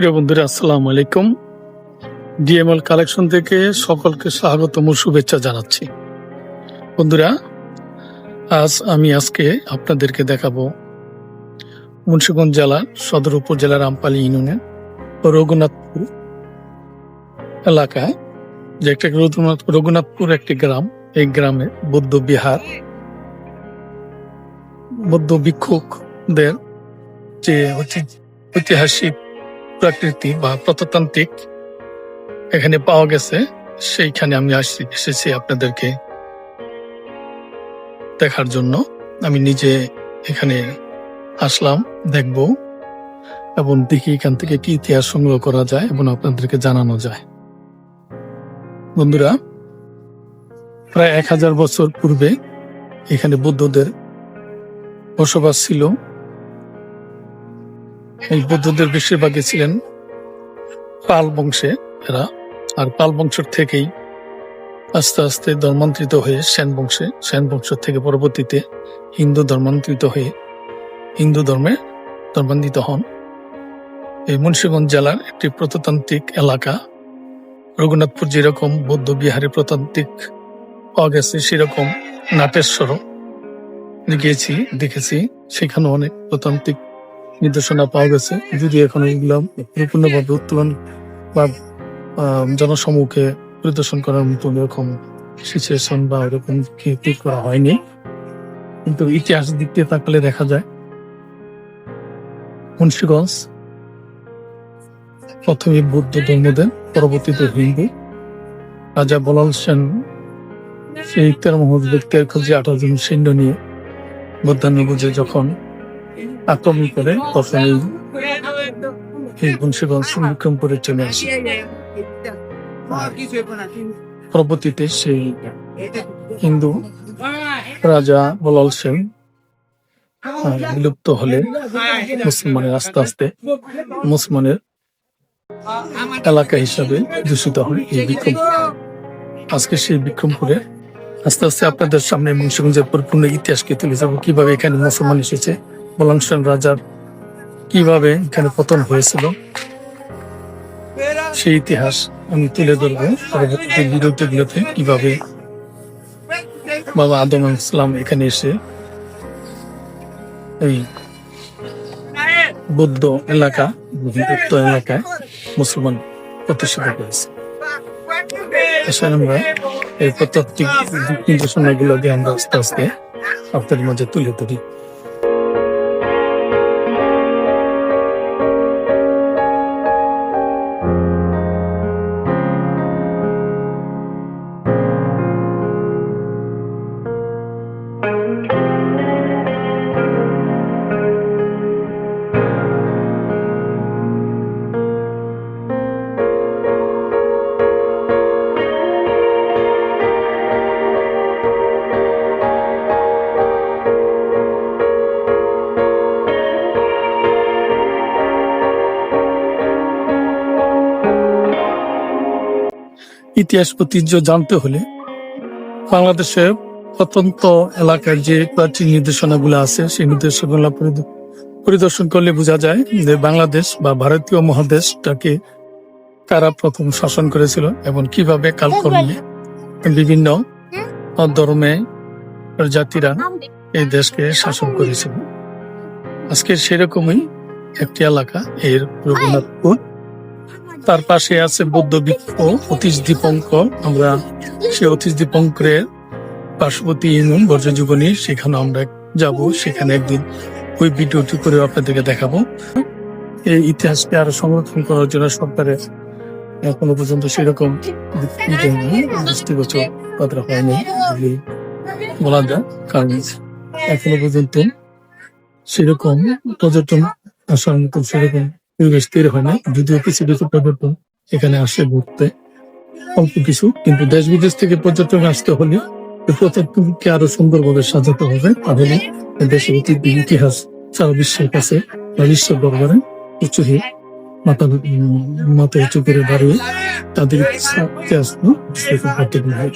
প্রিয় বন্ধুরা, আসসালামু আলাইকুম। ডিএমএল কালেকশন থেকে সকলকে স্বাগতম ও শুভেচ্ছা জানাচ্ছি। বন্ধুরা, আজকে আপনাদেরকে দেখাবো মুন্সিগঞ্জ জেলার সদর উপজেলার আমপালি ইউনিয়নের রঘুনাথপুর এলাকায়, যে একটা রঘুনাথপুর একটি গ্রাম। এই গ্রামে বৌদ্ধ ভিক্ষুকদের যে ঐতিহাসিক প্রাকৃতি বা প্রত্নতান্ত্রিক এখানে পাওয়া গেছে, সেইখানে আমি এসেছি আপনাদেরকে দেখার জন্য। আমি নিজে এখানে আসলাম, দেখব এবং দেখি এখান থেকে কি ইতিহাস সংগ্রহ করা যায় এবং আপনাদেরকে জানানো যায়। বন্ধুরা, প্রায় 1000 বছর পূর্বে এখানে বৌদ্ধদের বসবাস ছিল। এই বৌদ্ধদের বেশিরভাগই ছিলেন পাল বংশে এরা, আর পাল বংশের থেকেই আস্তে আস্তে ধর্মান্তরিত হয়ে সেন বংশ থেকে পরবর্তীতে হিন্দু ধর্মান্তরিত হয়ে হিন্দু ধর্মে ধর্মান্বিত হন। এই মুন্সিগঞ্জ জেলার একটি প্রত্নতান্ত্রিক এলাকা। রঘুনাথপুর যেরকম বৌদ্ধ বিহারে প্রত্নতান্ত্রিক পাওয়া গেছে, সেরকম নাটেশ্বরও গিয়েছি, দেখেছি। সেখানে অনেক প্রত্নতান্ত্রিক নিদর্শনা পাওয়া গেছে, যদি এখন এগুলো পরিপূর্ণভাবে উত্তোলন বা জনসমুখে পরিদর্শন করার মতো এরকম সিচুয়েশন বা ওরকম ঠিক করা হয়নি। কিন্তু ইতিহাস দিক দিয়ে তাকালে দেখা যায় মুন্সিগঞ্জ প্রথমে বৌদ্ধ ধর্মদের, পরবর্তীতে হিন্দু। রাজা বলাল সেন সেই 13 ব্যক্তির খোঁজে 18 জন সৈন্য নিয়ে বৌদ্ধানুগুজে যখন আক্রমণ করে, তখন এই মুন্সিগঞ্জ বিক্রম করে চলে আসে। পরবর্তীতে সেই হিন্দু রাজা বলাল সেন বিলুপ্ত হলে মুসলমানের আস্তে আস্তে মুসলমানের এলাকা হিসাবে দূষিত হয় এই বিক্রম। আজকে সেই বিক্রমপুরে আস্তে আস্তে আপনাদের সামনে মুন্সিগঞ্জের পরিপূর্ণ ইতিহাসকে তুলে যাবো, কিভাবে এখানে মুসলমান এসেছে, বলাল সেন রাজার কিভাবে এখানে পতন হয়েছিল, সেই ইতিহাস আমি তুলে ধরবো। পরবর্তী ভিডিওতে কিভাবে বাবা আদম ইসলাম এখানে এসে এই বৌদ্ধ এলাকায় মুসলমান প্রতিষ্ঠিত করেছে। আসলে আমরা এই প্রত্নতাত্ত্বিক নিদর্শনগুলো দিয়ে আমরা আস্তে আস্তে আপনাদের মাঝে তুলে ধরি। ইতিহাস ঐতিহ্য জানতে হলে বাংলাদেশের প্রত্যন্ত এলাকার যে প্রাচীন নির্দেশনাগুলো আছে, সেই নির্দেশনাগুলো পরিদর্শন করলে বোঝা যায় যে বাংলাদেশ বা ভারতীয় মহাদেশটাকে কারা প্রথম শাসন করেছিল এবং কিভাবে কালক্রমে বিভিন্ন ধর্মে জাতিরা এই দেশকে শাসন করেছিল। আজকে সেরকমই একটি এলাকা এর রঘুনাথপুর। তার পাশে আছে বৌদ্ধ বৃক্ষ অতীশ দীপঙ্কর। আমরা সেই অতীশ দীপঙ্করের পার্শ্ববর্তী ইউনিয়ন বর্জ্যজীবনী, সেখানে আমরা যাব। সেখানে একদিন ওই ভিডিওটি করে আপনাদেরকে দেখাবো। এই ইতিহাসকে আরো সংরক্ষণ করার জন্য সরকারের এখনো পর্যন্ত সেরকম দৃষ্টিগোচর করা হয়নি বলা যায়, কারণ এখনো পর্যন্ত সেরকম পর্যটন আসার মতো সেরকম পরিবেশ তৈরি হয় না। যদিও কিছু কিছু পর্যটন এখানে আসে ঘুরতে, অল্প কিছু, কিন্তু দেশ বিদেশ থেকে পর্যটন আসতে হলে প্রত্যেককে আরো সুন্দরভাবে সাজাতে হবে। তাহলে দেশের ঐতিহ্য ইতিহাস সারা বিশ্বের কাছে বা বিশ্ব দরবারে মাথা উঁচু করে দাঁড়িয়ে তাদের ইতিহাস করতে হবে।